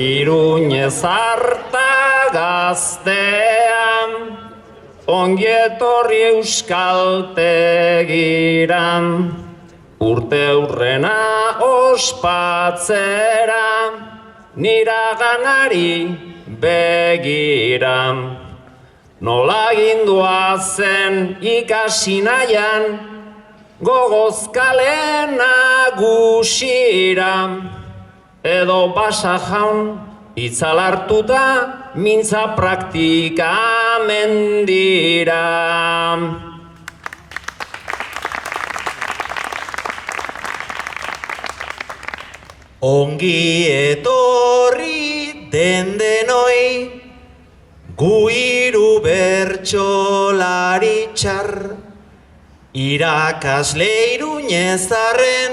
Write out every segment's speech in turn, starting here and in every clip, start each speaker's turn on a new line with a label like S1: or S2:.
S1: Iruñez harta gaztean, ongi etorri euskaltegiran, urte hurrena ospatzera, niraganari begiran. Nola gindua zen ikasi nahian, gogozkale nagusira, edo basa jaun itzal hartuta mintza praktika mendira.
S2: Ongi etorri dendenoi, gu hiru bertsolari txar, irakasle iruñezarren,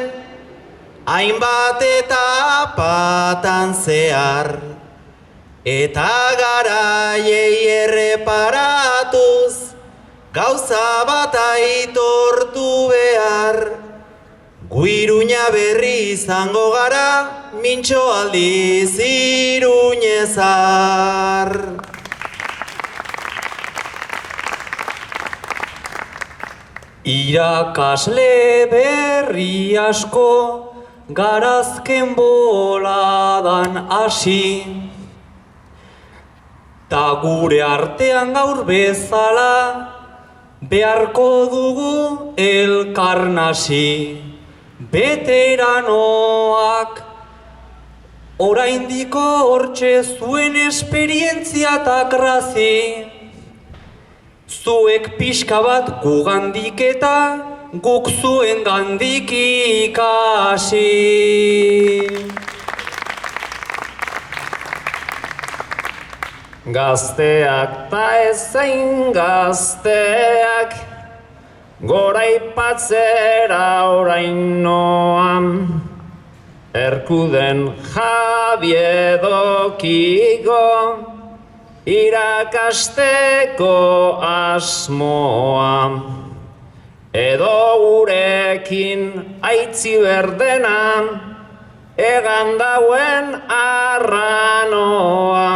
S2: hainbat etapatan zehar, eta garaiei erreparatuz, gauza bat aitortu behar. Gu Iruña berri izango gara, mintxo aldiz iruñezar.
S3: Irakasle berri asko, garazken boladan hasi, ta gure artean gaur bezala, beharko dugu elkarnasi. Beteranoak, oraindiko hortxe zuen esperientzia eta grazi, zuek pixka bat gugandik eta guk zuen gandik ikasi.
S1: Gazteak ta ezein gazteak, gora ipatzera orain noan, Erkuden Javiedokiko irakasteko asmoa, edo gurekin aitzi berdena, egan dauen arranoa,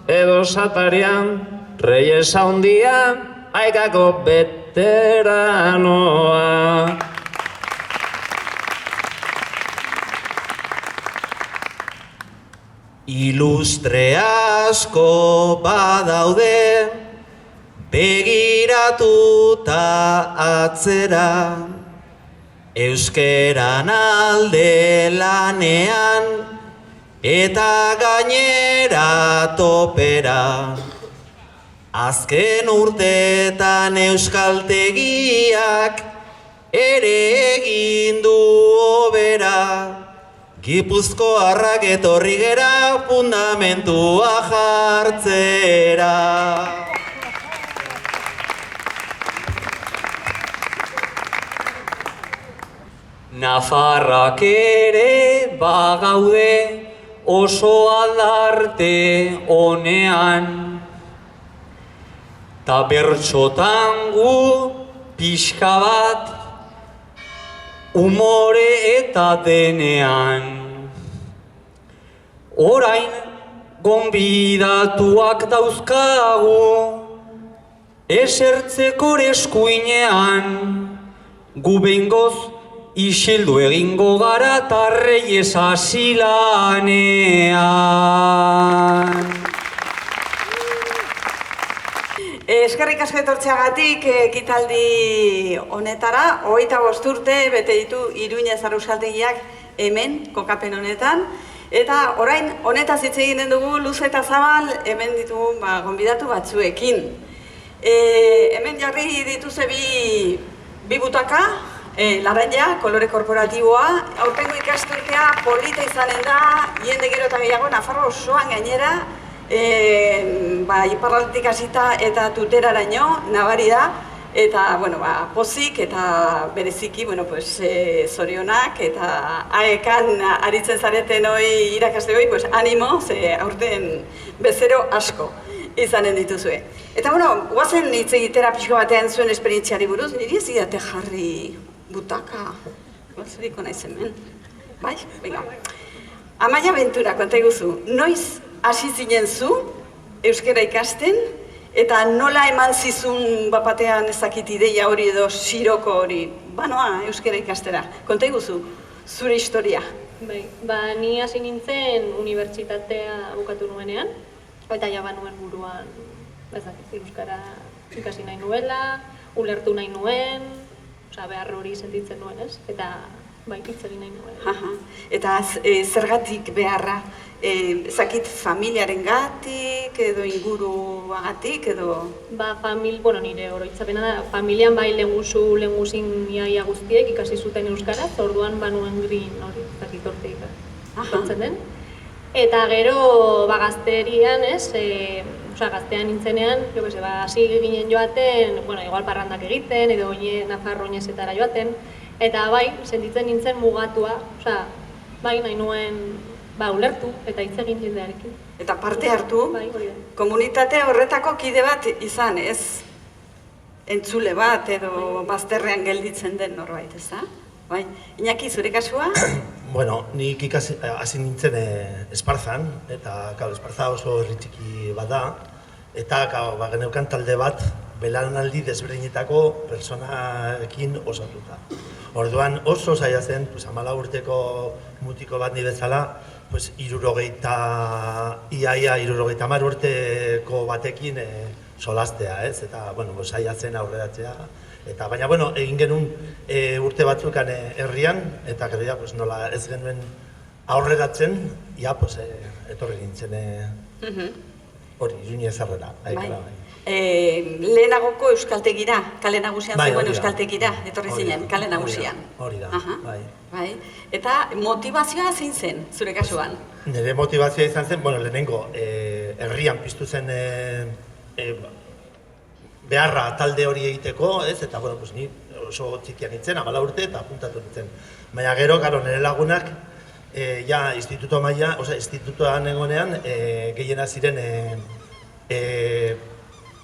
S1: edo satarian Reyes haundia aikako veteranoa.
S2: Ilustre asko badaude, begiratuta atzera, euskeran alde lanean, eta gainera topera. Azken urteetan euskaltegiak ere egin du hobera, Gipuzkoarrak etorri gera fundamentua jartzera.
S3: Nafarrak ere bagaude oso aldarte honean, ta bertsotan gu pixka bat umore eta denean. Orain gonbidatuak dauzkagu esertzeko eskuinean, gu behingoz isildu egingo gara ta Reyes asilanean.
S4: Eskerrik asko etortzeagatik ekitaldi honetara, 25 urte bete ditu Iruñezar euskaltegiak hemen, kokapen honetan. Eta orain honetaz hitz egiten dugu luze eta zabal hemen ditugu gonbidatu batzuekin. Hemen jarri dituze bi butaka, laranja, kolore korporatiboa. Aurtengo ikasturtea polita izanen da, jende gero eta gehiago, Nafarroa osoan gainera, iparraldetik hasita eta tuteraraino nabari da, eta pozik eta bereziki zorionak eta aekan aritzen zareten hoi irakasle hoi, animo, ze aurten bezero asko izanen dituzue. Eta guazen hitz egitera pixko batean zuen esperientziari buruz, niri ez didate jarri butaka, zeriko naiz hemen, bai, venga. Amaia Ventura, konta iguzu, noiz hasi zinen zu euskara ikasten, eta nola eman zizun bapatean ezakit ideia hori edo siroko hori, banoa euskara ikastera. Konta iguzu, zure historia.
S5: Bai, ni hasi nintzen unibertsitatea bukatu nuenean, eta ja banuen buruan, euskara ikasi nahi nuela, ulertu nahi nuen, behar hori sentitzen nuen, ez? Eta bai, hitz egin nahi nuen.
S4: Eta zergatik beharra, ezakit familiaren gatik, edo inguruagatik, edo...
S5: Nire oroitzapena da, familian bai lehenguzin iaia guztiek ikasi zuten euskaraz, orduan banuen grin hori, ezakit hortik tontzen den. Eta gero, gazterian, ez, gaztean nintzenean, hasi ginen joaten, igual parrandak egiten, edo Nafarro Oinesetara joaten, eta bai, sentitzen nintzen mugatua, bai nahi nuen ulertu eta hitz egin jendearekin.
S4: Eta parte hartu,
S5: bai,
S4: komunitate horretako kide bat izan, ez? Entzule bat edo bazterrean gelditzen den norbait, ez da? Bai, Iñaki, zure kasua?
S6: Bueno, nik hasi nintzen Esparzan, eta Esparza oso herri txiki bat da, eta geneukan talde bat belaunaldi desberdinetako pertsonaekin osatuta. Orduan oso zaila zen, 14 urteko mutiko bat ni bezala, iaia 70 urteko batekin solastea, ez? Eta, zaila zen aurreratzea. Eta, baina, egin genuen urte batzukan herrian, eta gero ja, nola ez genuen aurreratzen, ja, etorri nintzen hori, Iruña ezarrera.
S4: Lehenagoko euskaltegira, kale nagusian zegoen euskaltegira, etorri zinen, kale nagusian.
S6: Hori da,
S4: bai. Eta motivazioa zein zen, zure kasuan?
S6: Nire motivazioa izan zen, lehenengo, herrian piztu zen beharra talde hori egiteko, ez? Eta, ni oso txikian nintzen, 14 urte eta apuntatu nintzen. Baina gero, nire lagunak, ja, institutoan egonean, gehiena ziren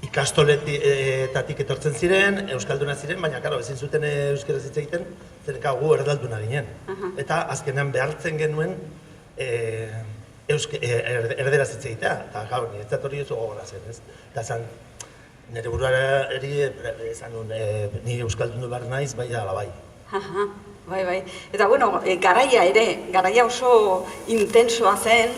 S6: ikastoletatik etortzen ziren, euskalduna ziren, baina, ezin zuten euskaraz hitz egiten, zen gu erdalduna ginen. Eta azkenean behartzen genuen erderaz hitz egitea, eta niretzat hori oso gogorra zen, ez? Eta zan, nire buruari esan nuen, ni euskaldun du behar naiz, bai ala bai.
S4: Bai. Eta, garaia oso intensoa zen,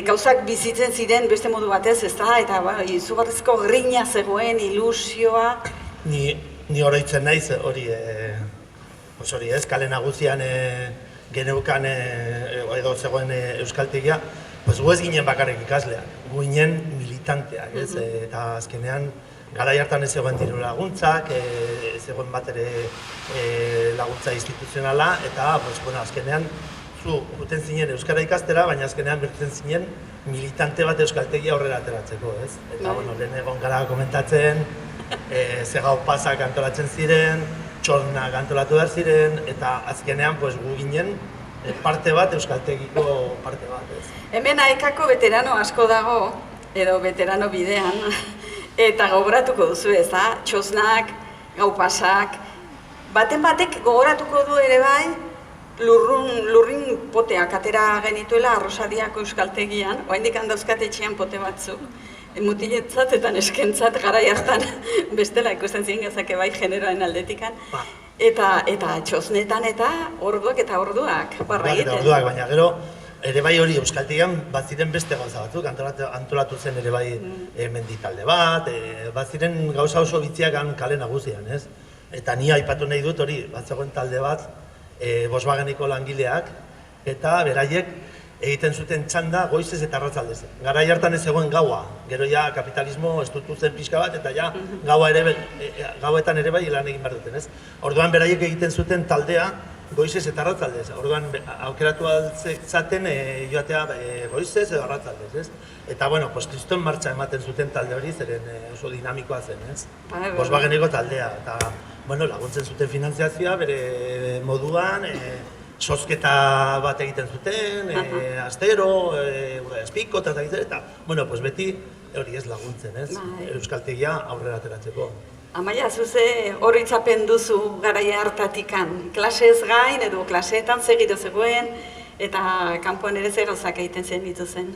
S4: gauzak bizitzen ziren beste modu batez, ez da? Eta, izugarrizko grina zegoen, ilusioa.
S6: Ni oroitzen naiz, hori ez, kale nagusian geneukan edo zegoen euskaltegia, gu ez ginen bakarrik ikasleak, gu ginen militanteak, ez? Eta azkenean, garai hartan ez egoen diru laguntzak, ez egoen bat ere laguntza instituzionala, eta azkenean zu guten zinen euskara ikastera, baina azkenean bertzen zinen militante bat euskaltegia aurrera ateratzeko, ez? Eta, lehen egon gara komentatzen, zegau pasak antolatzen ziren, txornak antolatu behar ziren, eta azkenean gu ginen parte bat, euskaltegiko parte bat, ez?
S4: Hemen AEKako veterano asko dago, edo veterano bidean, eta gogoratuko duzu, ez da? Txosnak, gau pasak, baten batek gogoratuko du ere bai, lurrin poteak atera genituela Arrosadiako euskaltegian, oraindik dauzkat etxean pote batzuk, mutiletzat eta neskentzat garai hartan bestela ikusten ziren gazake bai generoen aldetikan, eta txosnetan eta orduak eta orduak barra egiten.
S6: Orduak, baina gero, ere bai hori euskaltegian baziren beste gauza batzuk, antolatu zen ere bai menditalde bat, baziren gauza oso bitziak kale nagusian, ez? Eta ni aipatu nahi dut hori, batzegoen talde bat, Volkswageneko langileak, eta beraiek egiten zuten txanda goizez eta arratsaldez. Garai hartan ez egoen gaua, gero ja kapitalismo estutu zen pixka bat, eta ja gauetan ere bai lan egin behar duten, ez? Orduan beraiek egiten zuten taldea goizez eta arratsaldez. Orduan aukeratu altzaten joatea goizez edo arratsaldez, ez? Eta, kriston martxa ematen zuten talde hori, zeren oso dinamikoa zen, ez? Volkswageneko taldea, eta laguntzen zuten finantziazioa bere moduan, sosketa bat egiten zuten, astero, espiko, eta beti hori ez laguntzen, ez? Euskaltegia aurrera ateratzeko.
S4: Amaia, zuze horitzapen duzu garaia hartatikan, klasez gain edo klaseetan segitu zegoen, Eta kanpoan ere zer gauzak egiten zen dituzen.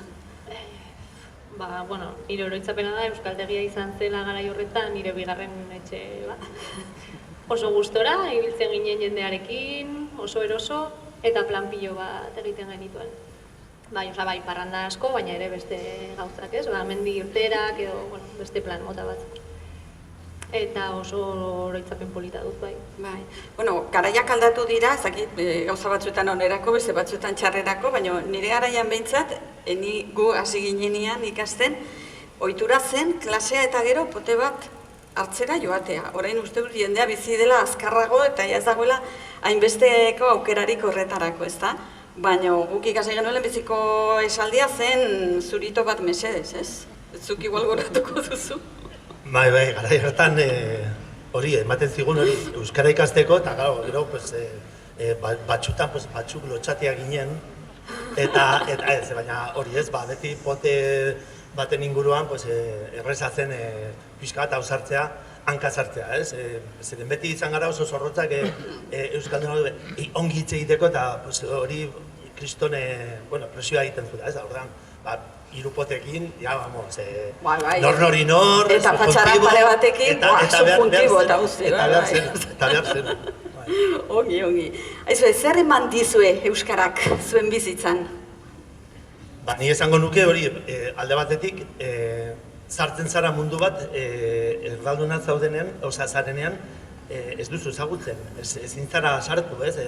S5: Bueno, nire oroitzapena da euskaltegia izan zela garai horretan, nire bigarren etxe bat. Oso gustora, ibiltzen ginen jendearekin, oso eroso, eta plan pilo bat egiten genituen. Bai, parranda asko, baina ere beste gauzak, ez? Mendi irterak edo, beste plan mota batzuk. Eta oso oroitzapen polita dut, bai.
S4: Bai. Garaiak aldatu dira, ezakit gauza batzuetan onerako, beste batzuetan txarrerako, baina nire garaian behintzat, gu hasi ginenean ikasten, ohitura zen, klasea eta gero pote bat hartzera joatea. Orain uste dut jendea bizi dela azkarrago eta ez dagoela hainbesteko aukerarik horretarako, ezta? Baina guk ikasi genuen biziko esaldia zen zurito bat mesedez, ez? Zuk igual goratuko duzu.
S6: Bai, garai hartan hori, ematen zigun hori euskara ikasteko, eta gero, batxutan, batzuk lotxatia ginen, eta ez, baina hori ez, beti pote baten inguruan erreza zen pixka bat hausartzea, hanka sartzea, ez? Zeren beti izan gara oso zorrotzak euskaldun ongi hitz egiteko, eta hori kriston presioa egiten zuen, ez? Horrean, irupotekin, nor,
S4: eta patxaran pare batekin, subjuntibo eta guzti.
S6: Eta behar zen.
S4: Ongi. Aizu, zer eman dizue euskarak zuen bizitzan?
S6: Ni esango nuke hori, alde batetik, sartzen zara mundu bat, erdalduna zaudenean, zarenean, ez duzu ezagutzen, ezin zara sartu, ez?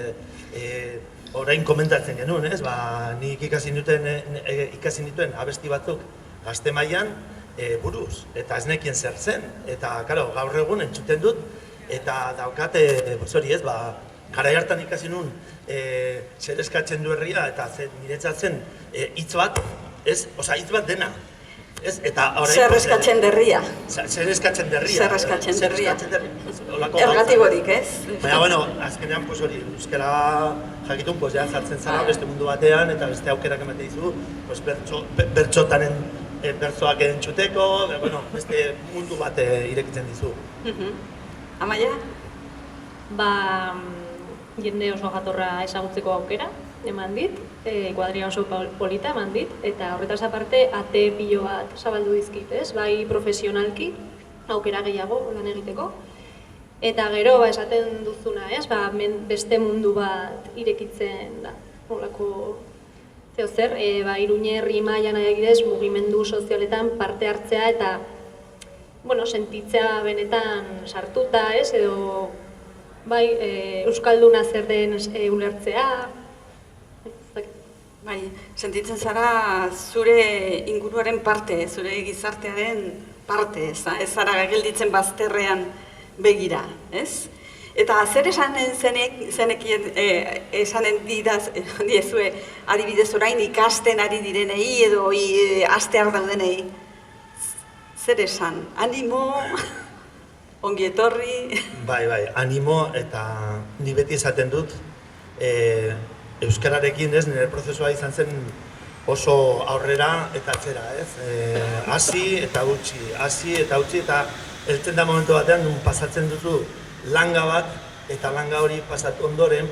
S6: Orain komentatzen genuen, ez? Nik ikasi nituen abesti batzuk gazte mailan buruz, eta ez nekien zer zen, eta gaur egun entzuten dut, eta daukat, hori ez, garai hartan ikasi nuen zer eskatzen du herria, eta niretzat zen hitz bat, hitz bat dena.
S4: Zer eskatzen derria.
S6: Zer eskatzen derria.
S4: Ergatiborik, ez?
S6: Baina, azkenean, hori, euskara jakitun, jartzen zara beste mundu batean, eta beste aukerak emate dizu, bertxotanen bertzoak entzuteko, beste mundu bat irekitzen dizu.
S4: Amaia?
S5: Jende oso jatorra ezagutzeko aukera eman dit, kuadria oso polita eman dit, eta horretaz aparte ate pilo bat zabaldu dizkit, ez? Bai profesionalki, aukera gehiago lan egiteko, eta gero esaten duzuna, ez? Beste mundu bat irekitzen da, horrelako zer, Iruñe herri mailan adibidez mugimendu sozialetan parte hartzea eta sentitzea benetan sartuta, ez? Edo euskalduna zer den ulertzea.
S4: Sentitzen zara zure inguruaren parte, zure gizartearen parte, ez zara gelditzen bazterrean begira, ez? Eta zer esanen diezue adibidez orain ikasten ari direnei edo hastear daudenei? Zer esan? Animo, ongi etorri?
S6: Bai, animo, eta ni beti esaten dut, euskararekin nire prozesua izan zen oso aurrera eta atzera, ez? Hasi eta utzi, eta heltzen da momentu batean pasatzen duzu langa bat, eta langa hori pasatu ondoren,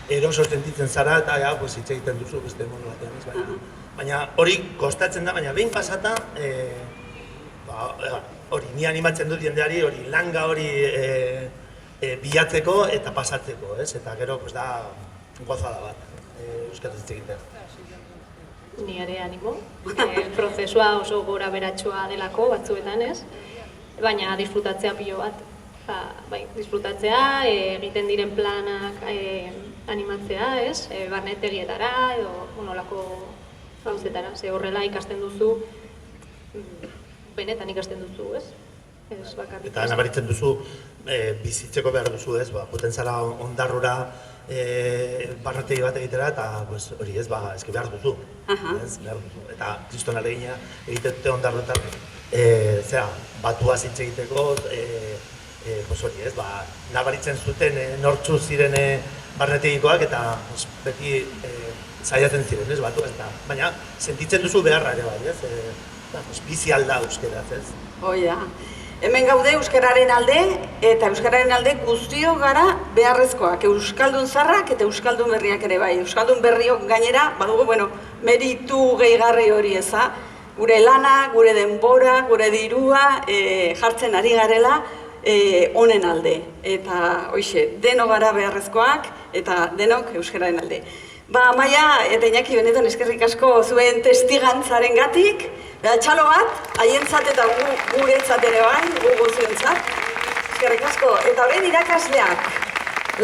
S6: eroso sentitzen zara, eta hitz egiten duzu beste modu batean, baina hori kostatzen da, baina behin pasata, hori, ni animatzen dut jendeari hori langa hori bilatzeko eta pasatzeko, ez? Eta gero, da, gozada bat, euskaraz hitz egitea.
S5: Ni ere animo, prozesua oso gora beratxoa delako batzuetan, ez? Baina disfrutatzea pilo bat. Disfrutatzea, egiten diren planak animatzea, ez? Barnetegietara edo nolako gauzetara. Ze horrela ikasten duzu, benetan ikasten duzu, ez?
S6: Eta nabaritzen duzu, bizitzeko behar duzu, ez? Joten zara ondarrura barnetegi bat egitera, eta hori ez, eski behar duzu. Eta kriston alegina egiten dute ondarruetan, batuaz hitz egiteko, hori ez, nabaritzen zuten nortzu ziren barnetegikoak, eta beti zaiatzen ziren, ez, batuaz, baina sentitzen duzu beharra ere bai, ez? Bizi alda euskeraz, ez?
S4: Hoi da. Hemen gaude euskararen alde, eta euskararen alde guztio gara beharrezkoak. Euskaldun zarrak eta euskaldun berriak ere bai. Euskaldun berriok gainera, badugu, meritu gehigarri hori eza. Gure lana, gure denbora, gure dirua jartzen ari garela honen alde. Eta hoixe, denok gara beharrezkoak eta denok euskararen alde. Maia eta Iñaki benetan eskerrik asko zuen testigantzaren gatik. Txalo bat, haientzat eta guretzat ere bai, gu guztiontzat. Eskerrik asko. Eta ben irakasleak,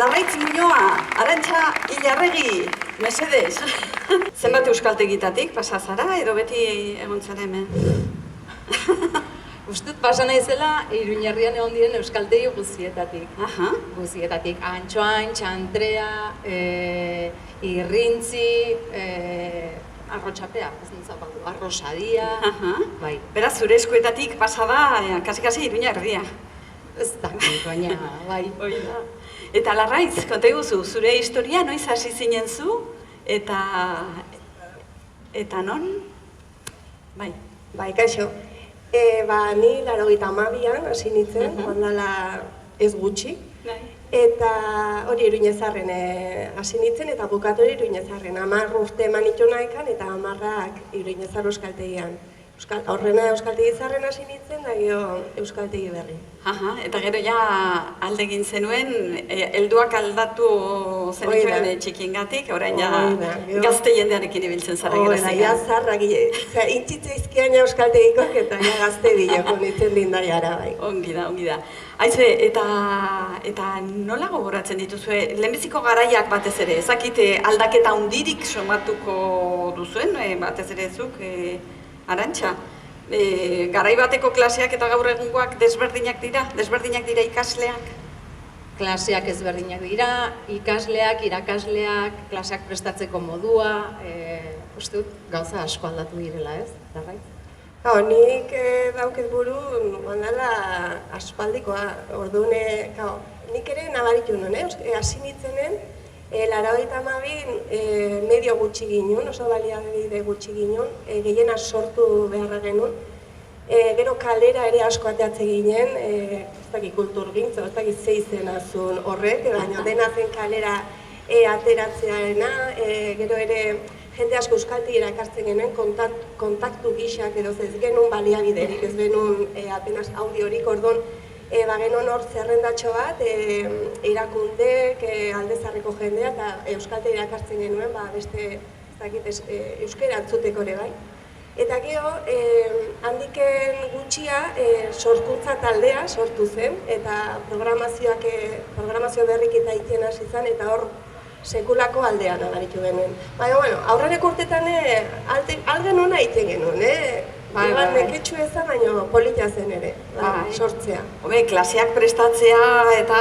S4: Larraitz Muñoa, Arantxa Ilarregi, mesedez. Zenbat euskaltegitatik pasa zara edo beti egon zara hemen?
S7: Ustut pasa naizela Iruñerrian egon diren euskaltegi guztietatik. Guztietatik, Antxoain, Txantrea, Irrintzi, Arrotxapea, ez nintzapatu, Arrosadia, bai.
S4: Beraz, zure eskuetatik pasa da, kasi Iruñerria.
S7: Ez dakit, baina, bai.
S4: Eta Larraitz, konta iguzu, zure historia noiz hasi zinen zu, eta non? Bai.
S8: Bai, kaixo. Ni 82an hasi nintzen, ondala ez gutxi. Eta hori Iruñezarren hasi nintzen, eta bukatu hori Iruñezarren. 10 urte eman nitu nahikan, eta 10 Iruñezar euskaltegian. Horrena euskaltegi zarren hasi nintzen, da gero euskaltegi berri.
S4: Eta gero ja aldegin zenuen, helduak aldatu zenituen txikingatik, orain ja gazte jendearekin ibiltzen zara gerazean.
S8: Ja zarrak, intzitza izkian euskaltegikoak eta ja gazte bilako nintzen lindaiara bai.
S4: Ongi da. Aizue, eta nola gogoratzen dituzue, lehenbiziko garaiak batez ere, ezakite aldaketa hundirik somatuko duzuen, batez ere zuk, Arantxa, garai bateko klaseak eta gaur egungoak desberdinak dira ikasleak?
S7: Klaseak ezberdinak dira, ikasleak, irakasleak, klaseak prestatzeko modua, uste dut gauza asko aldatu direla, ez? Larraitz?
S8: Nik dauket buru, ondala aspaldikoa, orduan, nik ere nabaritu nuen, hasi nintzenen, 82 medio gutxi ginen, oso baliabide gutxi ginen, gehiena sortu beharra genuen. Gero kalera ere asko ateatze ginen, ez dakit kulturgintza, ez dakit zeizena zuen horrek, baina dena zen kalera ateratzearena, gero ere jende asko euskalti irakartzen genuen, kontaktu gixak edo ez genuen baliabiderik, ez genuen apenas audiorik, orduan, genuen hor zerrendatxo bat, irakundek, aldezarreko jendea eta euskalte irakartzen genuen, beste, ez dakit, euskera entzuteko ere bai. Eta gero, handiken gutxia sorkuntza taldea sortu zen, eta programazio berrik eta egiten hasi zen, eta hor sekulako aldean agaritu genuen. Baina, aurreneko urtetan algen hona egiten genuen, Egan neketxu ezan, baina politia zen ere, sortzea.
S4: Klaseak prestatzea eta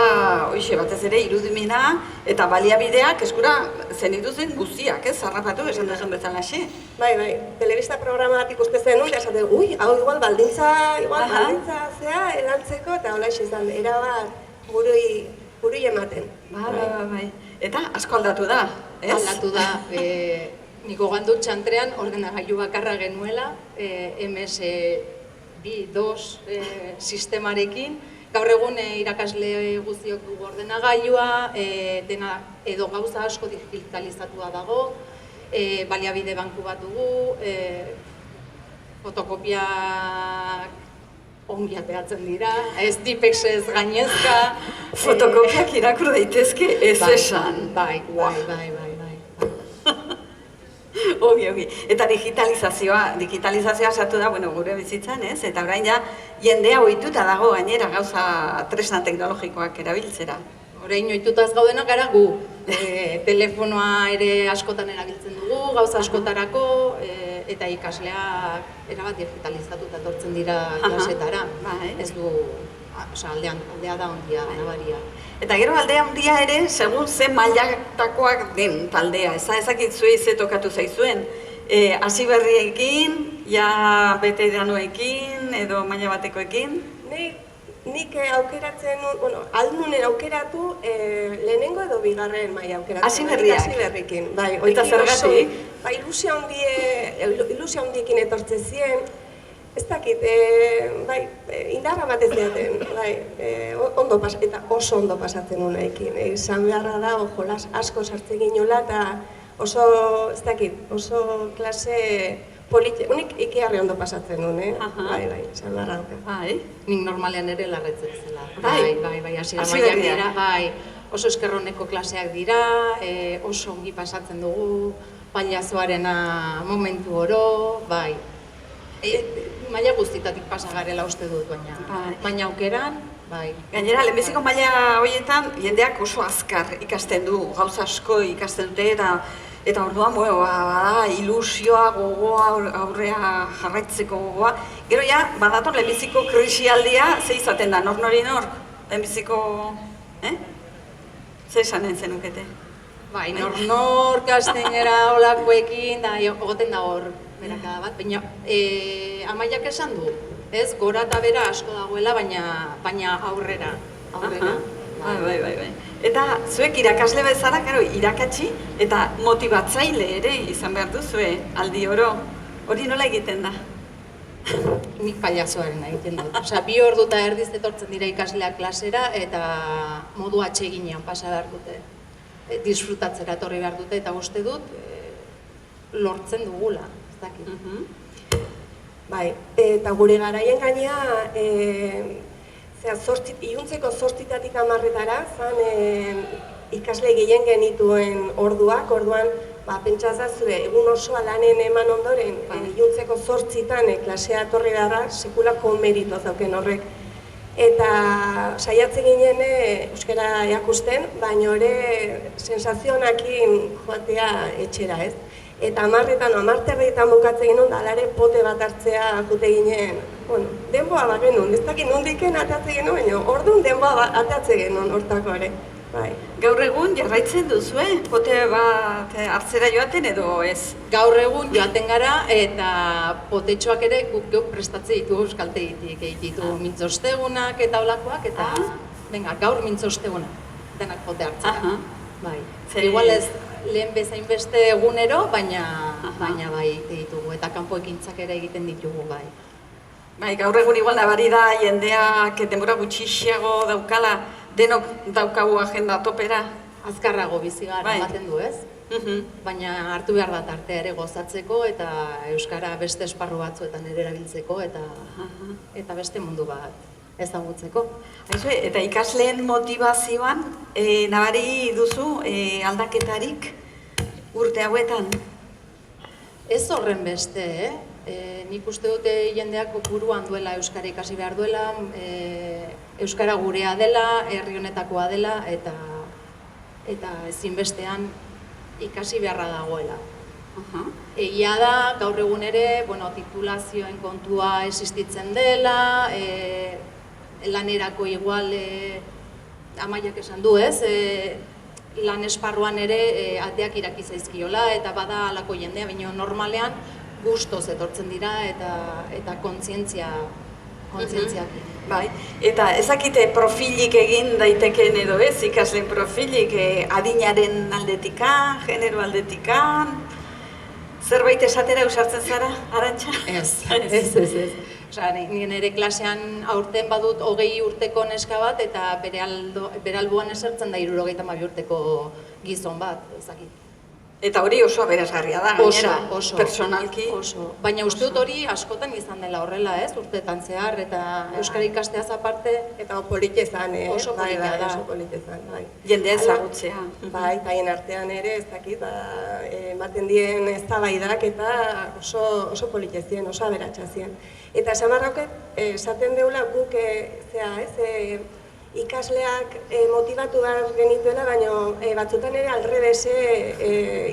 S4: hoxe batez ere irudimena eta baliabideak eskura zenituzen guztiak, ez? Zarrapatu esan duzun bezala xe.
S8: Bai, telebista programa bat ikuste zen nuen, esate, hau igual baldintza zea elantzeko eta hola izan, erabat burui ematen.
S4: Bai. Eta asko aldatu da, ez?
S7: Aldatu da. Niko gandut Txantrean ordenagailu bakarra genuela, MS2 sistemarekin. Gaur egun irakasle guztiok dugu ordenagailua, dena edo gauza asko digitalizatua dago, baliabide banku bat dugu, fotokopiak ongi ateratzen dira, ez tipexez gainezka.
S4: Fotokopiak irakur daitezke ez esan.
S7: Bai.
S4: Ogi. Eta digitalizazioa sartu da, gure bizitzan, ez? Eta orain ja, jendea ohituta dago gainera gauza tresna teknologikoak erabiltzera.
S7: Orain ohituta ez gaudenak gara gu. Telefonoa ere askotan erabiltzen dugu, gauza askotarako, eta ikasleak erabat digitalizatuta etortzen dira klasetara. Ez du, aldea da ondia, nabaria.
S4: Eta gero aldea handia ere, segun ze mailatakoak den taldea, ezakit zuei ze tokatu zaizuen. Hasi berriekin, ja veteranoekin edo maila batekoekin?
S8: Nik aukeratzen, aldunen aukeratu lehenengo edo bigarren maila aukeratzen.
S4: Hasi berriak?
S8: Hasi berrikin, bai.
S4: Eta zergatik?
S8: Ilusio handiekin etortzen ziren, ez dakit, bai, indarra batez diaten, bai, ondo eta oso ondo pasatzen unaekin. Esan beharra da, jolas asko sartzen ginola, eta oso, ez dakit, oso klase unik ikiarri ondo pasatzen nuen, bai, esan beharra duke.
S4: Bai.
S7: Nik normalean ere larretzen zela.
S4: Bai,
S7: hasiera mailak dira, bai. Oso eskerroneko klaseak dira, oso ongi pasatzen dugu, pailazoarena momentu oro, bai. Maila guztitatik pasa garela uste dut, baina aukeran, bai.
S4: Gainera, lehenbiziko maila horietan, jendeak oso azkar ikasten du, gauza asko ikasten dute, eta orduan, bada, ilusioa, gogoa, aurrea jarraitzeko gogoa. Gero ja, badator lehenbiziko krisialdia, ze izaten da, nor lehenbiziko, ze esanen zenukete?
S7: Bai, nor gaztenera olakoekin, da, goten da hor, berakada bat, baina amaiak esan du, ez, gora eta bera asko dagoela, baina aurrera.
S4: Bai. Eta zuek irakasle bezala, irakatsi eta motibatzaile ere izan behar duzue aldi oro. Hori nola egiten da?
S7: Nik pailazoaren egiten dut. Osea, 2 ordu eta erdiz etortzen dira ikasleak klasera eta modu atseginean pasa behar dute. Disfrutatzera etorri behar dute eta uste dut lortzen dugula.
S8: Bai, eta gure garaien gainea, iluntzeko 8-tatik 10-etara, zan ikasle gehien genituen orduak, orduan, pentsazazue, egun osoa lanen eman ondoren, iluntzeko 8-tan klasea etorri beharra, sekulako merito zauken horrek. Eta saiatzen ginen euskara erakusten, baina ere sensazionakin joatea etxera, ez? Eta 10-etan, 10:30 bukatzen ginen, alare pote bat hartzea jute ginen, denboa bat genuen, ez dakit nondiken atatzen genuen, baina orduan denboa atatzen genuen hortako ere.
S4: Gaur egun jarraitzen duzue, pote bat hartzera joaten edo ez?
S7: Gaur egun joaten gara eta potetxoak ere guk geuk prestatzen ditugu euskaltegitik, egititu mintzostegunak eta olakoak, eta gaur mintzostegunak, denak pote hartzera. Igual ez lehen bezain beste egunero, baina bai ditugu eta kanpo ekintzak ere egiten ditugu bai.
S4: Bai, gaur egun igual nabari da jendeak denbora gutxiago daukala, denok daukagu agenda topera.
S7: Azkarrago bizi gara ematen du, ez? Baina hartu behar da tartea ere gozatzeko eta euskara beste esparru batzuetan ere erabiltzeko eta beste mundu bat ezagutzeko.
S4: Eta ikasleen motivazioan nabari duzu aldaketarik urte hauetan?
S7: Ez horren beste, nik uste dute jendeak buruan duela euskara ikasi behar duela, euskara gurea dela, herri honetakoa dela eta ezinbestean ikasi beharra dagoela. Egia da, gaur egun ere, titulazioen kontua existitzen dela, lanerako igual amaiak esan du, ez? Lan esparruan ere ateak iraki zaizkiola eta bada halako jendea, baina normalean gustoz etortzen dira eta kontzientziak.
S4: Bai, eta ezakite profilik egin daiteken edo ez, ikasleen profilik adinaren aldetikan, genero aldetikan, zerbait esatera usartzen zara, Arantxa?
S7: Ez. Osea, nire klasean aurten badut 20 urteko neska bat eta bere alboan esertzen da 72 urteko gizon bat, ezakit.
S4: Eta hori oso aberasgarria da, gainera, personalki.
S7: Baina uste dut hori askotan izan dela horrela, ez, urteetan zehar, eta euskara ikasteaz aparte...
S8: Eta politezan,
S7: oso politea da.
S8: Jendea ezagutzea. Bai, taien artean ere, ez dakit, ematen dien eztabaidak eta oso politezien, oso aberatsazien. Eta esan barroket, esaten deula guk, ikasleak motivatu behar genituela, baina batzutan ere alrebese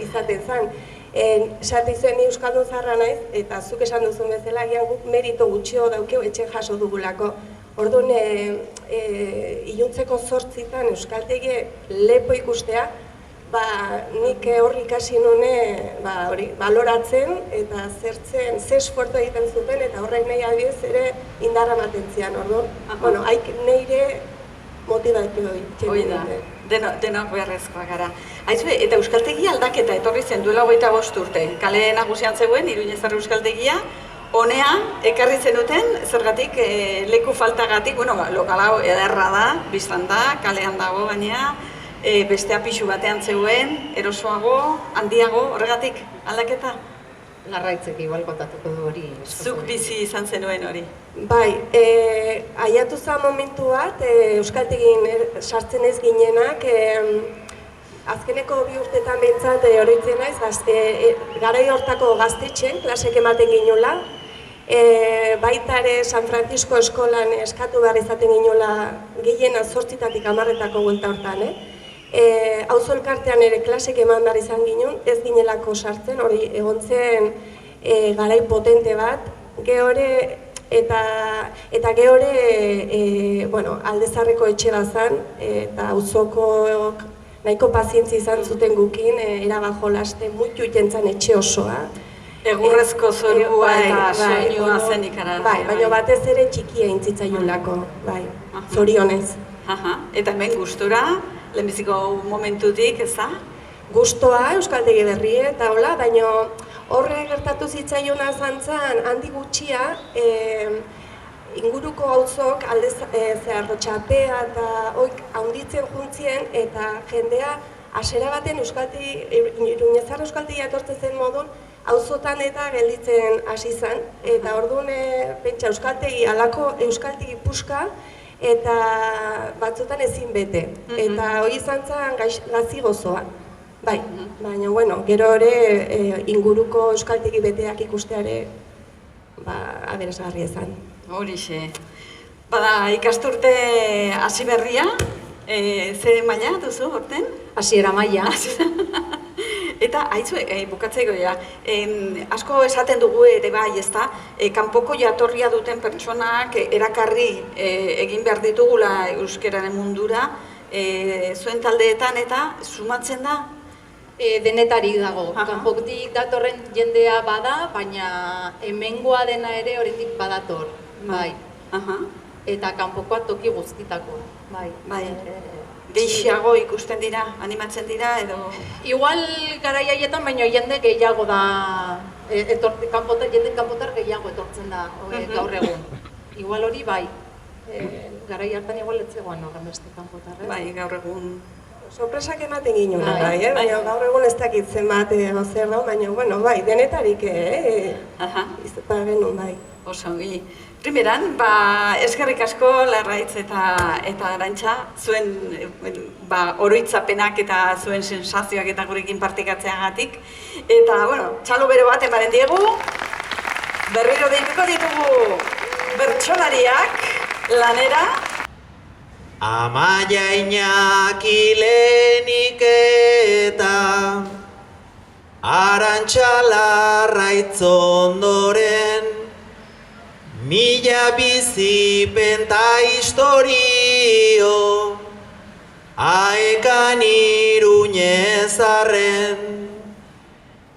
S8: izaten zen. Esaten zen ni euskaldun zaharra naiz, eta zuk esan duzun bezala, gian guk merito gutxio daukeu etxe jaso dugulako. Orduan, iluntzeko 8-tan euskaltegi lepo ikustea, nik hor ikasi nune baloratzen eta zertzen, ze esfuerzo egiten zuten, eta horrek nahi adibidez ere indarra ematen zian, orduan. Haik nire motivatu hori.
S4: Denok beharrezkoa gara. Eta euskaltegia aldaketa etorri zen duela 25 urte. Kale nagusian zegoen, Iruñezar euskaltegia, honea ekarri zenuten, zergatik leku faltagatik, bueno, lokal hau ederra da, biztan da, kalean dago gainea, bestea pixu batean zegoen, erosoago, handiago, horregatik, aldaketa?
S7: Larraitzek igual kontatuko du hori.
S4: Zuk bizi izan zenuen hori.
S8: Bai, aiatu zen momentu bat, euskaltegin sartzen ez ginenak, azkeneko 2 urtetan behintzat oroitzen naiz, garai hortako gaztetxen, klasek ematen ginola, baita ere San Francisco eskolan eskatu behar izaten ginola gehiena 8-tatik 10-etako buelta hortan, auzo elkartean ere klasek eman behar izan ginen, ez ginelako sartzen, hori egon zen garai potente bat, gehore eta gehore Aldezarreko etxe bat zen, eta auzoko nahiko pazientzi izan zuten gukin, erabat jolaste, mutu jentzan etxe osoa.
S4: Egurrezko zorua eta soinua zen ikara.
S8: Bai, baina batez ere txikia intzitzaiolako, bai, zorionez.
S4: Eta hemen gustura, lehenbiziko momentutik, ez da?
S8: Gustoa, Euskaltegi Berria eta hola, baina horre gertatu zitzaiona zantzan handi gutxia, inguruko auzok Rotxapea eta oik handitzen juntzien eta jendea hasiera baten Iruñezar Euskaltegia etortzen zen modun auzotan eta gelditzen hasi zen, eta orduan pentsa Euskaltegi halako Euskaltegi puska eta batzutan ezin bete, eta hori izan zen gazi gozoa. Bai, baina, bueno, gero ere inguruko euskaltegi beteak ikusteare aberesgarria izan.
S4: Horixe. Bada, ikasturte hasi berria, ze maila duzu horten?
S7: Hasiera maila.
S4: Eta, haitzu, bukatzeko ja, asko esaten dugu ere bai, ezta, kanpoko jatorria duten pertsonak erakarri egin behar ditugula euskararen mundura, zuen taldeetan eta sumatzen da?
S7: Denetarik dago. Kanpotik datorren jendea bada, baina hemengoa dena ere oraindik badator. Bai. Eta kanpokoa toki guztitako. Bai.
S4: Gehiago ikusten dira, animatzen dira edo...
S7: Igual garai haietan, baina jende gehiago da, jende kanpotar gehiago etortzen da gaur egun. Igual hori bai, garai hartan igual etzegoan horren beste kanpotar.
S4: Bai, gaur egun...
S8: Sorpresak ematen ginen, baina gaur egun ez dakit zenbat zer da, baina, bueno, bai, denetarik izan genuen, bai.
S4: Oso ongi. Primeran, eskerrik asko Larraitz eta Arantxa, zuen oroitzapenak eta zuen sensazioak eta gurekin partekatzeagatik. Eta, bueno, txalo bero bat emaren diegu, berriro deituko ditugu bertsolariak lanera.
S2: Amaia Iñaki lehenik eta Arantxa Larraitz ondoren, mila bizipen ta historio aekan Iruñezarren.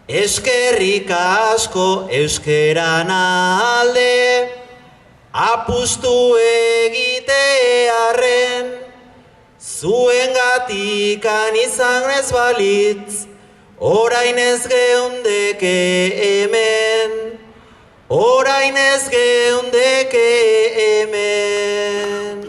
S2: Eskerrik asko euskeran alde apustu egitearren, zuengatikan izan ez balitz, orain ez geundeke hemen, orain ez geundeke hemen.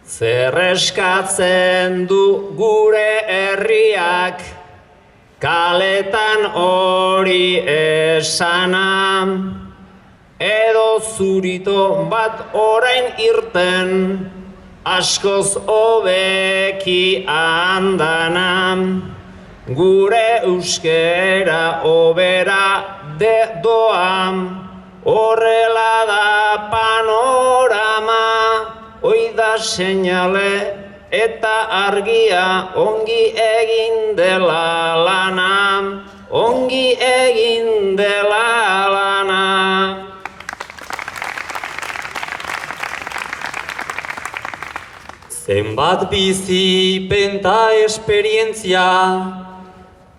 S1: Zer eskatzen du gure herriak, kaletan hori esana, edo zurito bat orain irten, askoz hobeki andana, gure euskera hobera doa, horrela da panorama, hoi da seinale eta argia, ongi egin dela lana, ongi egin dela lana.
S3: Zenbat bizipen ta esperientzia,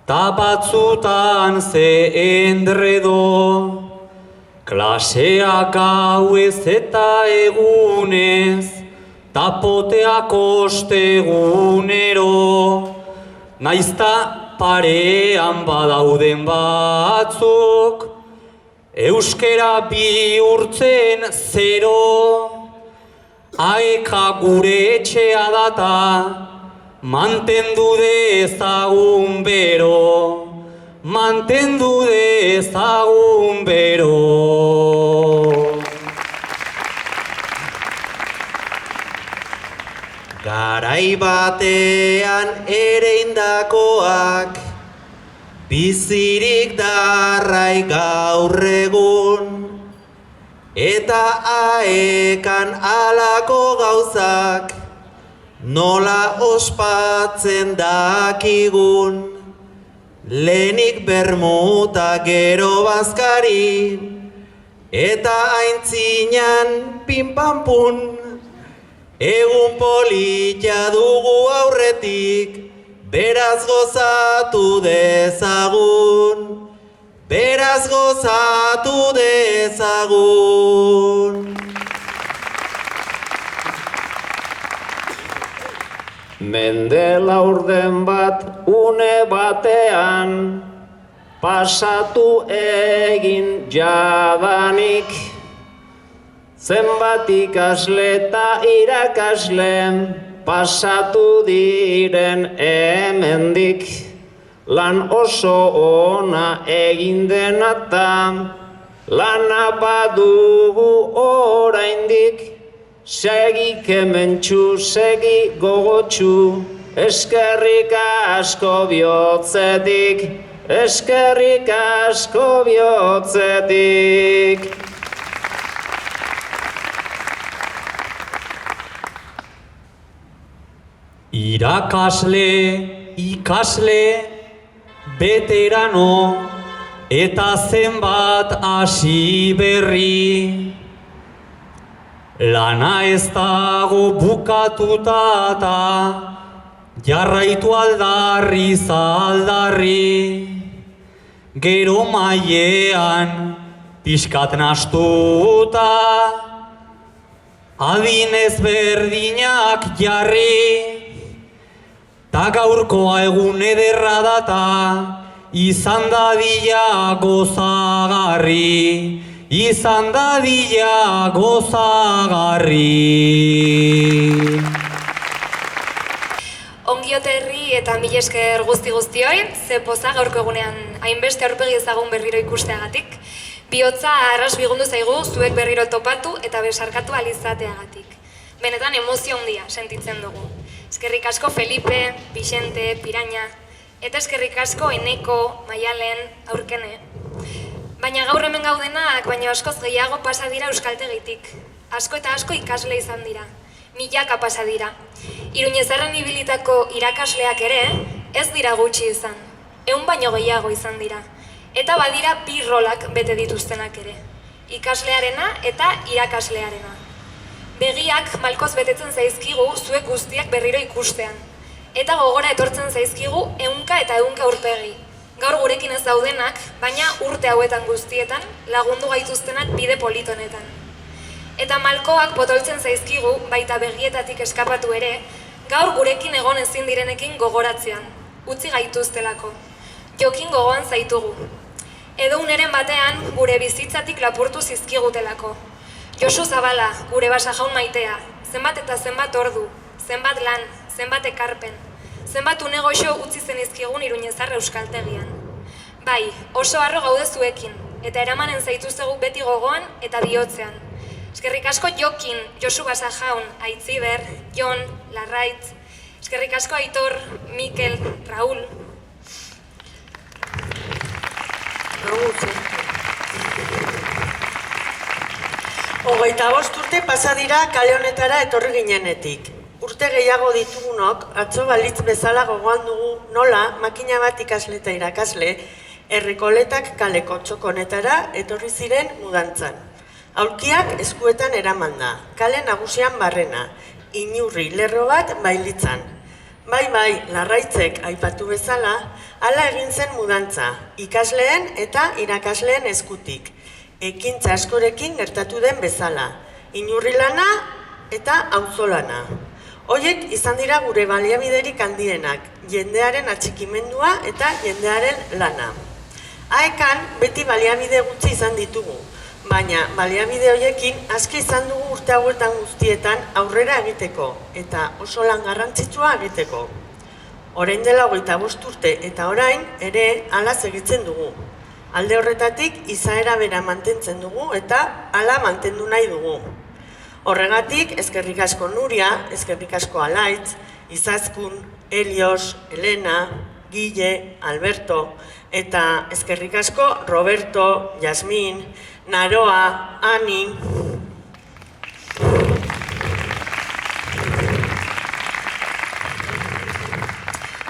S3: ta batzutan ze endredo, klaseak gauez eta egunez, ta poteak ostegunero, naizta parean badauden batzuk, euskera bihurtzen zero, aeka gure etxea data, mantendu dezagun bero, mantendu dezagun bero.
S2: Garai batean ereindakoak, bizirik darrai gaur egun, eta aekan alako gauzak, nola ospatzen dakigun. Lehenik bermuta gero bazkari, eta aintzinan pinpampun. Egun polita dugu aurretik, beraz gozatu dezagun, beraz gozatu dezagun.
S1: Mende laurden bat une batean, pasatu egin jadanik, zenbat ikasle eta irakasle pasatu diren hemendik, lan oso ona egin denata, lana badugu oraindik, segi kementxu, segi gogotxu, eskerrik asko bihotzetik, eskerrik asko bihotzetik.
S3: Irakasle, ikasle, veterano, eta zenbat hasi berri. Lana ez dago bukatuta eta jarraitu aldarri zaldarri. Gero mailean pixkat nastuta, adin ezberdinak jarri. Ta gaurkoa egun ederra data, izan dadila gozagarri, izan dadila gozagarri.
S9: Ongiot herri eta mila esker guzti-guztioi, ze poza gaurko egunean hainbeste aurpegi ezagun berriro ikusteagatik. Bihotza arras bigundu zaigu zuek berriro topatu eta besarkatu alizateagatik. Benetan emozio handia sentitzen dugu. Eskerrik asko Felipe, Vicente, Piraña, eta eskerrik asko Eneko, Maialen, Aurkene. Baina gaur hemen gaudenak, baina askoz gehiago pasa dira euskaltegitik. Asko eta asko ikasle izan dira, milaka pasa dira. Iruñezarren ibilitako irakasleak ere, ez dira gutxi izan. 100 baino gehiago izan dira. Eta badira bi rolak bete dituztenak ere. Ikaslearena eta irakaslearena. Begiak malkoz betetzen zaizkigu zuek guztiak berriro ikustean. Eta gogora etortzen zaizkigu 100 eta 100 aurpegi. Gaur gurekin ez daudenak, baina urte hauetan guztietan lagundu gaituztenak bide politonetan. Eta malkoak potoltzen zaizkigu, baita begietatik eskapatu ere, gaur gurekin egon ezin direnekin gogoratzean, utzi gaituztelako. Jokin gogoan zaitugu. Edo uneren batean gure bizitzatik lapurtu zizkigutelako. Josu Zabala, gure basa jaun maitea, zenbat eta zenbat ordu, zenbat lan, zenbat ekarpen, zenbat une goxo utzi zenizkigun Iruñezar euskaltegian. Bai, oso harro gaude zuekin, eta eramanen zaituztegu beti gogoan eta bihotzean. Eskerrik asko Jokin, Josu basa jaun, Aitziber, Jon, Larraitz, eskerrik asko Aitor, Mikel, Raul.
S10: 25 urte pasa dira kale honetara etorri ginenetik. Urte gehiago ditugunok, atzo balitz bezala gogoan dugu nola makina bat ikasle eta irakasle Errekoletak kaleko txokonetara etorri ziren mudantzan. Aulkiak eskuetan eraman da, kale nagusian barrena, inurri lerro bat bailitzan. Bai, Larraitzek aipatu bezala, hala egin zen mudantza, ikasleen eta irakasleen eskutik. Ekintza askorekin gertatu den bezala, inurri lana eta auzolana. Hoiek izan dira gure baliabiderik handienak, jendearen atxikimendua eta jendearen lana. Aekan beti baliabide gutxi izan ditugu, baina baliabide horiekin aski izan dugu urte hauetan guztietan aurrera egiteko eta oso lan garrantzitsua egiteko. Orain dela 25 urte eta orain ere hala segitzen dugu. Alde horretatik izaera bera mantentzen dugu eta hala mantendu nahi dugu. Horregatik, eskerrik asko Nuria, eskerrik asko Alaitz, Izaskun, Elios, Elena, Guille, Alberto, eta eskerrik asko Roberto, Yasmin, Naroa, Ani.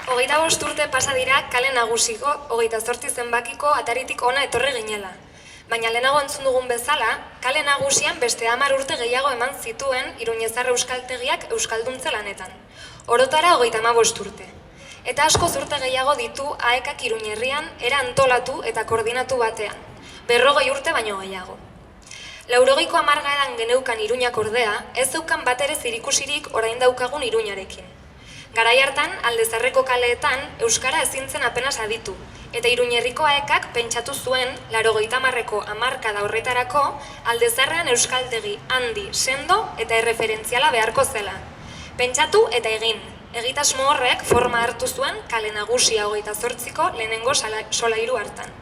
S9: Hogeita 5 urte pasa dira kale nagusiko 28 zenbakiko ataritik ona etorri ginela. Baina lehenago entzun dugun bezala, kale nagusian beste 10 urte gehiago eman zituen Iruñezar euskaltegiak euskalduntze lanetan. Orotara 35 urte. Eta asko urte gehiago ditu Aekak Iruñerrian era antolatu eta koordinatu batean. 40 urte baino gehiago. 80ko hamarkadan geneukan Iruñak ordea, ez zeukan batere zerikusirik orain daukagun Iruñarekin. Garai hartan, Aldezarreko kaleetan, euskara ezintzen apenas aditu, eta Iruñerriko Aekak pentsatu zuen 80ko hamarkada horretarako Aldezarrean euskaltegi handi, sendo eta erreferentziala beharko zela. Pentsatu eta egin. Egitasmo horrek forma hartu zuen kale nagusia 28ko lehenengo solairu hartan.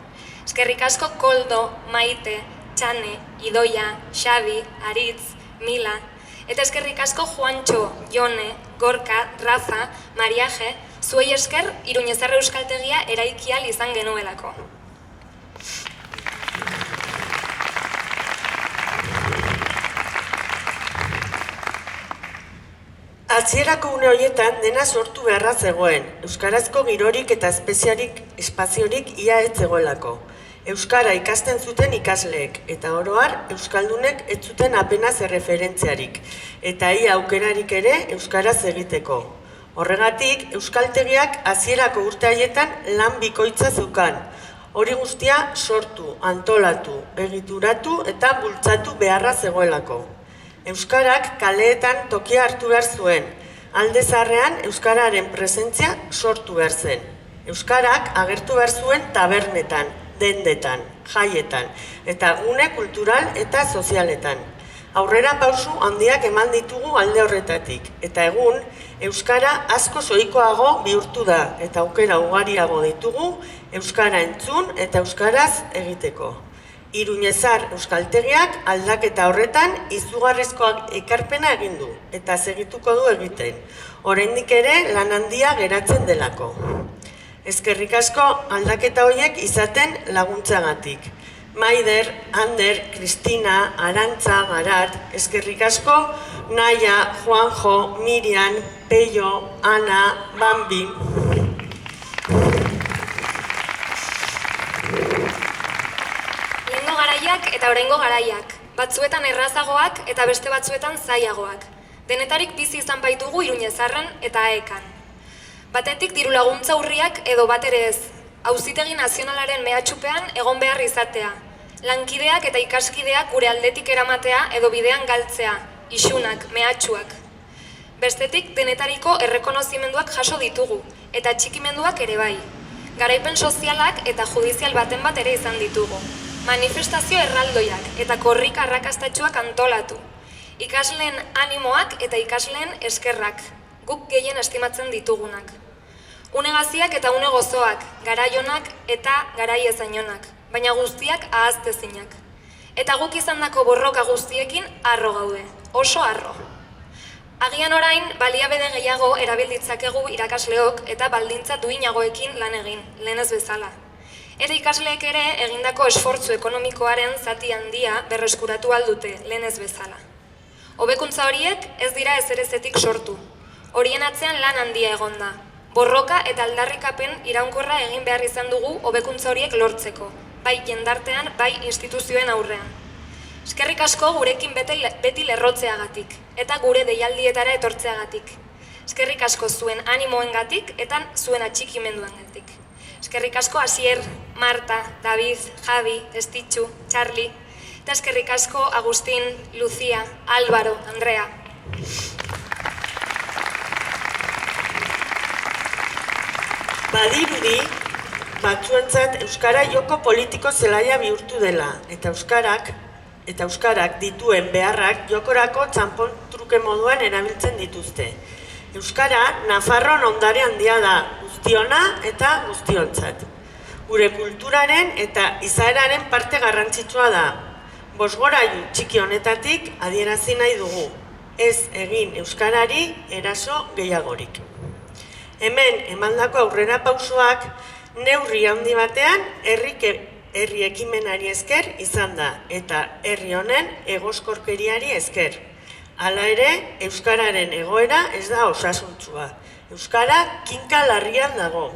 S9: Eskerrik asko Koldo, Maite, Txane, Idoia, Xabi, Aritz, Mila, eta eskerrik asko Juantxo, Jone, Gorka, Rafa, Mariaje, zuei esker Iruñezar euskaltegia eraiki ahal izan genuelako.
S10: Hasierako une horietan dena sortu beharra zegoen, euskarazko girorik eta espaziorik ia ez zegoelako. Euskara ikasten zuten ikasleek, eta oroar euskaldunek ez zuten apenas erreferentziarik, eta ia aukerarik ere euskaraz egiteko. Horregatik, euskaltegiak hasierako urte haietan lan bikoitza zeukan. Hori guztia sortu, antolatu, egituratu eta bultzatu beharra zegoelako. Euskarak kaleetan tokia hartu behar zuen, Alde Zaharrean euskararen presentzia sortu behar zen. Euskarak agertu behar zuen tabernetan, dendetan, jaietan, eta gune kultural eta sozialetan. Aurrera pausu handiak eman ditugu alde horretatik, eta egun euskara asko zoikoago bihurtu da, eta aukera ugariago ditugu euskara entzun eta euskaraz egiteko. Iruñezar euskaltegiak aldaketa horretan izugarrizko ekarpena egin du, eta segituko du egiten. Oraindik ere lan handia geratzen delako. Eskerrik asko aldaketa horiek izaten laguntzagatik. Maider, Ander, Kristina, Arantza, Garat, eskerrik asko, Naia, Juanjo, Miriam, Peio, Ana, Bambi.
S9: Lehengo garaiak eta oraingo garaiak, batzuetan errazagoak eta beste batzuetan zailagoak. Denetarik bizi izan baitugu Iruñezarren eta Aekan. Batetik diru laguntza urriak edo bat ere ez, Auzitegi Nazionalaren mehatxupean egon behar izatea, lankideak eta ikaskideak gure aldetik eramatea edo bidean galtzea, isunak, mehatxuak. Bestetik denetariko errekonozimenduak jaso ditugu, eta txikimenduak ere bai. Garaipen sozialak eta judizial baten bat ere izan ditugu. Manifestazio erraldoiak eta korrika arrakastatxuak antolatu. Ikasleen animoak eta ikasleen eskerrak, guk gehien estimatzen ditugunak. Une gaziak eta une gozoak, garaionak eta garai ezainonak, baina guztiak ahaztezinak. Eta guk izandako borroka guztiekin harro gaude, oso harro. Agian orain, baliabide gehiago erabilditzakegu irakasleok eta baldintza duinagoekin lan egin, lehenez bezala. Eta ikasleek ere egindako esfortzu ekonomikoaren zati handia berreskuratu aldute, lehenez bezala. Hobekuntza horiek ez dira ezerezetik sortu. Horien atzean lan handia egon da. Borroka eta aldarrikapen iraunkorra egin behar izan dugu hobekuntza horiek lortzeko, bai jendartean, bai instituzioen aurrean. Eskerrik asko gurekin beti lerrotzeagatik, eta gure deialdietara etortzeagatik. Eskerrik asko zuen animoengatik eta zuen atxikimenduengatik. Eskerrik asko Asier, Marta, David, Javi, Estitxu, Charlie, eta eskerrik asko Agustin, Lucia, Álvaro, Andrea.
S10: Badirudi, batzuentzat euskara joko politiko zelaia bihurtu dela, eta euskarak dituen beharrak jokorako txanpon truke moduan erabiltzen dituzte. Euskara Nafarroan ondare handia da, guztiona eta guztiontzat. Gure kulturaren eta izaeraren parte garrantzitsua da. Bosgorailu txiki honetatik adierazi nahi dugu, ez egin euskarari eraso gehiagorik. Hemen emandako aurrera pausoak neurri handi batean herri ekimenari esker izan da, eta herri honen egoskorkeriari esker. Hala ere, euskararen egoera ez da osasuntsua. Euskara kinka larrian dago.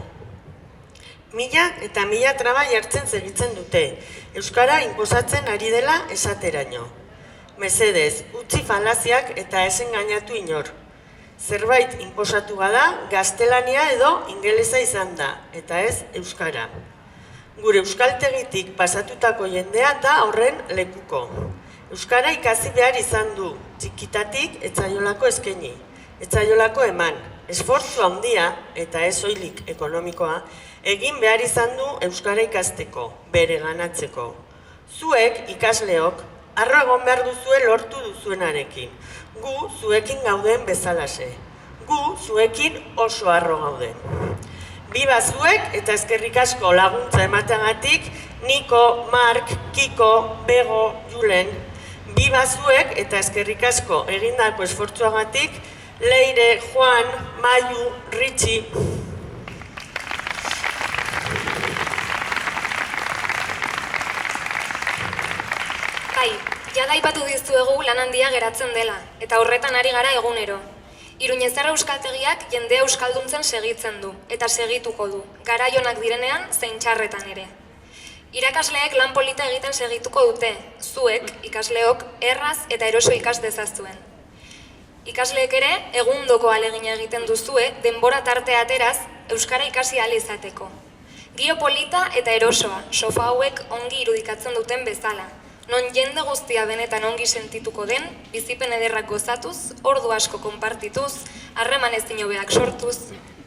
S10: Mila eta mila traba jartzen segitzen dute. Euskara inposatzen ari dela esateraino. Mesedez, utzi falaziak eta ez engainatu inor. Zerbait inposatu bada, gaztelania edo ingelesa izan da, eta ez euskara. Gure euskaltegitik pasatutako jendea da horren lekuko. Euskara ikasi behar izan du, txikitatik etzaiolako eskaini, etzaiolako eman, esfortzu handia eta ez soilik ekonomikoa, egin behar izan du euskara ikasteko, bere ganatzeko. Zuek, ikasleok, harro egon behar duzue lortu duzuenarekin. Gu zuekin gauden bezalase. Gu zuekin oso harro gauden. Biba zuek eta eskerrik asko laguntza emateagatik Niko, Mark, Kiko, Bego, Julen. Biba zuek eta eskerrik asko egindako esfortzuagatik Leire, Juan, Maiu, Ritxi.
S9: Bai, jada aipatu dizuegu lan handia geratzen dela, eta horretan ari gara egunero. Iruñezarra euskaltegiak jendea euskalduntzen segitzen du, eta segituko du, garaionak direnean zein txarretan ere. Irakasleek lan polita egiten segituko dute, zuek, ikasleok, erraz eta eroso ikas dezazuen. Ikasleek ere, egundoko ahalegina egiten duzue, denbora tarte ateraz, euskara ikasi ahal izateko. Giro polita eta erosoa, sofa hauek ongi irudikatzen duten bezala. Non jende guztia benetan ongi sentituko den, bizipen ederrak gozatuz, ordu asko konpartituz, harreman ezin hobeak sortuz,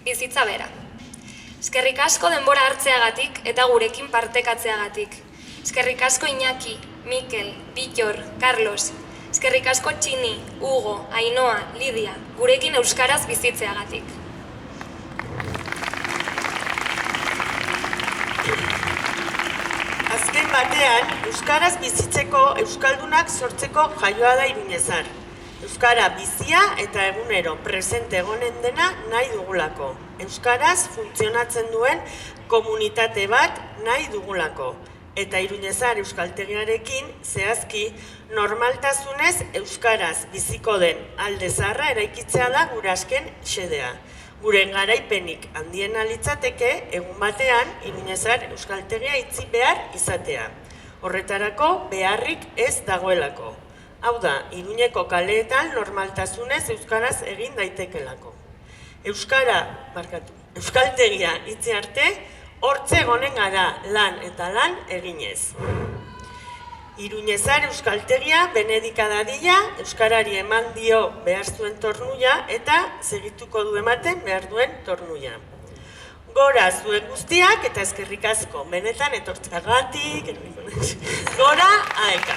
S9: bizitza bera. Eskerrik asko denbora hartzeagatik eta gurekin partekatzeagatik. Eskerrik asko Iñaki, Mikel, Bittor, Carlos. Eskerrik asko Txini, Hugo, Ainhoa, Lidia, gurekin euskaraz bizitzeagatik.
S10: Azken batean, euskaraz bizitzeko euskaldunak sortzeko jaioa da Iruñezar. Euskara bizia eta egunero presente egonen dena nahi dugulako. Euskaraz funtzionatzen duen komunitate bat nahi dugulako. Eta Iruñezar euskaltegiarekin zehazki normaltasunez euskaraz biziko den alde zaharra eraikitzea da gure azken xedea. Gure garaipenik handiena litzateke egun batean Iruñezar euskaltegia itzi behar izatea. Horretarako beharrik ez dagoelako. Hau da, Iruñeko kaleetan normaltasunez euskaraz egin daitekelako. Euskaltegia itzi arte, hortze egonen gara lan eta lan eginez. Iruñezar euskaltegia benedika dadila, euskarari eman dio behar zuen tornuia eta segituko du ematen behar duen tornuia. Gora zuek guztiak eta eskerrik asko, benetan etortzagatik, gora aeka.